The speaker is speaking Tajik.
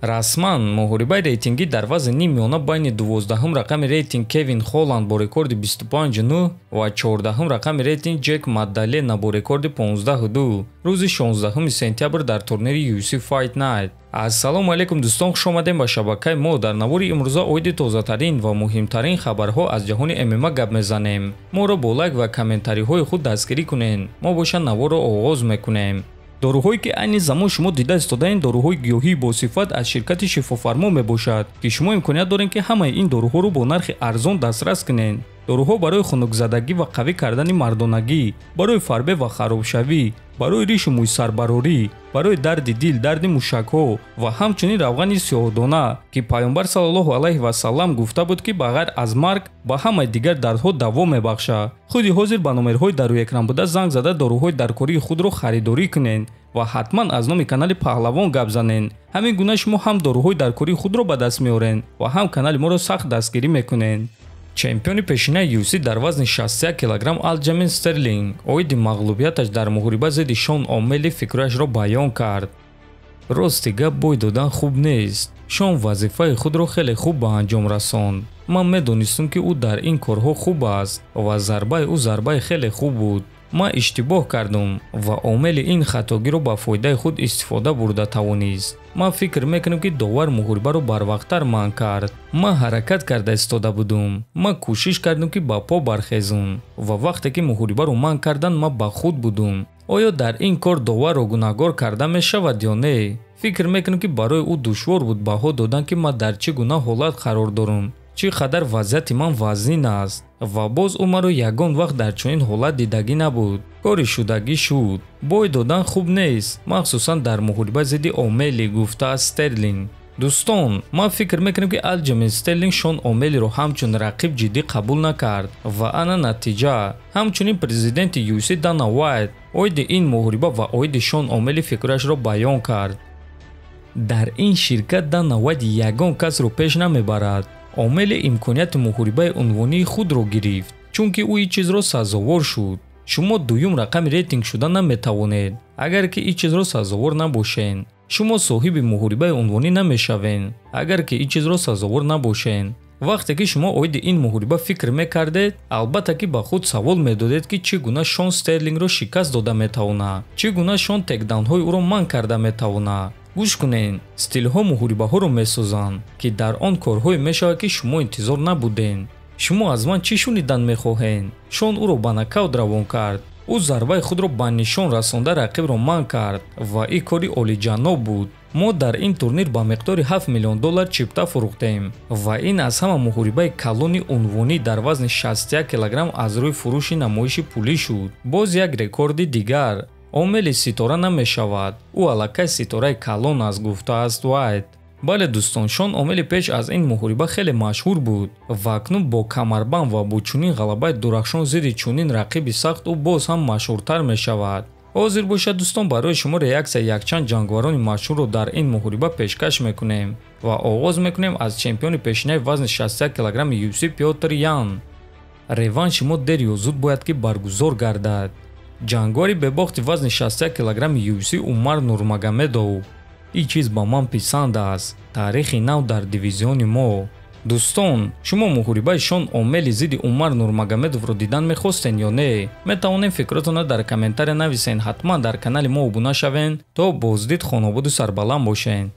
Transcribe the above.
расман муҳорибаи рейтингӣ дар вазни нимёна байни 12-ум рақами рейтинг Кевин Холланд бо рекорди 25.9 ва 14-ум рақами рейтинг Джек Маддалена бо рекорди 15.2 рӯзи 16 сентябр дар турнири UFC Fight Night. Ассалому алайкум дӯстон, хуш омадем ба шабакаи мо. Дар навори имрӯза оиди тозатарин ва муҳимтарин хабарҳо аз ҷаҳони ММА гап мезанем. Моро бо лайк ва комментариҳои худ дастгирӣ кунед. Мо боша наворро оғоз мекунем. доруҳое ки айни замон шумо дида истодаен доруҳои гиёҳии босифат аз ширкати шифофармо мебошад ки шумо имконият доред ки ҳамаи ин доруҳоро бо нархи арзон дастрас кунед. доруҳо барои хунукзадагӣ ва қавӣ кардани мардонагӣ, барои фарбе ва харобшавӣ, барои ришу мӯйсарбарорӣ, барои дарди дил, дарди мушакҳо ва ҳамчунин равғани сиёҳдона ки пайғамбар саллаллоҳу алайҳи васаллам гуфта буд ки ба ғайр аз марг ба ҳамаи дигар дардҳо даво мебахшад. худи ҳозир ба номерҳои дар рӯи экран буда занг зада доруҳои даркории худро харидорӣ кунед ва ҳатман аз номи канали Паҳлавон гап занед. ҳамин гуна шумо ҳам доруҳои даркории худро ба даст меоред ва ҳам канали моро сахт дастгирӣ мекунед. чемпиони пешинаи UFC дар вазни 61 кг Алҷамин Стерлинг оиди мағлубияташ дар муҳориба зидди Шон О'Мелли фикрашро баён кард. рости гап бой додан хуб нест. Шон вазифаи худро хеле хуб ба анҷом расонд. ман медонистам ки ӯ дар ин корҳо хуб аст ва зарбаи ӯ зарбаи хеле хуб буд. ман иштибоҳ кардам ва О'Мелли ин хатогиро ба фоидаи худ истифода бурда тавонист. ман фикр мекунам ки довар муҳорибаро барвақттар манъ кард. ман ҳаракат карда истода будам. ман кӯшиш кардам ки ба по бархезам ва вақте ки муҳорибаро манъ кардан ман ба худ будам. оё дар ин кор доварро гунаҳгор карда мешавад ё не? фикр мекунам ки барои ӯ душвор буд баҳо додан ки ман дар чӣ гуна ҳолат қарор дорам, чӣ қадар вазъияти ман вазнин аст ва боз ӯ маро ягон вақт дар чунин ҳолат дидагӣ набуд. кори шудагӣ шуд. бой додан хуб нест, махсусан дар муҳориба зидди О'Мелли, гуфтааст Стерлинг. дӯстон, ман фикр мекунам ки Алҷамин Стерлинг Шон О'Меллиро ҳамчун рақиб ҷиддӣ қабул накард ва ана натиҷа. ҳамчунин президенти UFC Дана Вайт оиди ин муҳориба ва оиди Шон О'Мелли фикрашро баён кард. дар ин ширкат Дана Вайт ягон касро пеш намебарад. О'Мелли имконияти муҳорибаи унвонии худро гирифт, чунки ӯ ин чизро сазовор шуд. шумо дуюм рақами рейтинг шуда наметавонед агар ки ин чизро сазовор набошед. шумо соҳиби муҳорибаи унвонӣ намешавед агар ки ин чизро сазовор набошед. вақте ки шумо оиди ин муҳориба фикр мекардед, албатта ки ба худ савол медодед ки чӣ гуна Шон Стерлингро шикаст дода метавонад, чӣ гуна Шон текдаунҳои ӯро манъ карда метавонад. гӯш кунед, стилҳо муҳорибаҳоро месозанд ки дар он корҳое мешавад ки шумо интизор набудед. шумо аз ман чӣ шунидан мехоҳед? Шон ӯро ба нокаут равон кард. ӯ зарбаи худро ба нишон расонда рақибро манъ кард ва ин кори олиҷаноб буд. мо дар ин турнир ба миқдори $7 миллион чипта фурӯхтем ва ин аз ҳама муҳорибаи калони унвонӣ дар вазни 61 кг аз рӯи фурӯши намоиши пулӣ шуд. боз як рекорди дигар. О'Мелли ситора намешавад, ӯ аллакай ситораи калон аст, гуфтааст Вайт. бале дӯстон, Шон О'Мелли пеш аз ин муҳориба хеле машҳур буд ва акнун бо камарбанд ва бо чунин ғалабаи дурахшон зидди чунин рақиби сахт ӯ боз ҳам машҳуртар мешавад. ҳозир бошад дӯстон, барои шумо реаксияи якчанд ҷангварони машҳурро дар ин муҳориба пешкаш мекунем ва оғоз мекунем аз чемпиони пешинаи вазни 61 кг UFC Пётр Ян. реванши мо дер ё зуд бояд ки баргузор гардад. ҷангвари бебохти вазни 61 кг UFC Умар Нурмагомедов. ин чиз ба ман писанд аст. таърихи нав дар дивизиони мо. дӯстон, шумо муҳорибаи Шон О'Мелли зидди Умар Нурмагомедовро дидан мехостед ё не? метавонед фикротонро дар комментария нависед. ҳатман дар канали мо обуна шавед. то боздид хонободу сарбаланд бошед.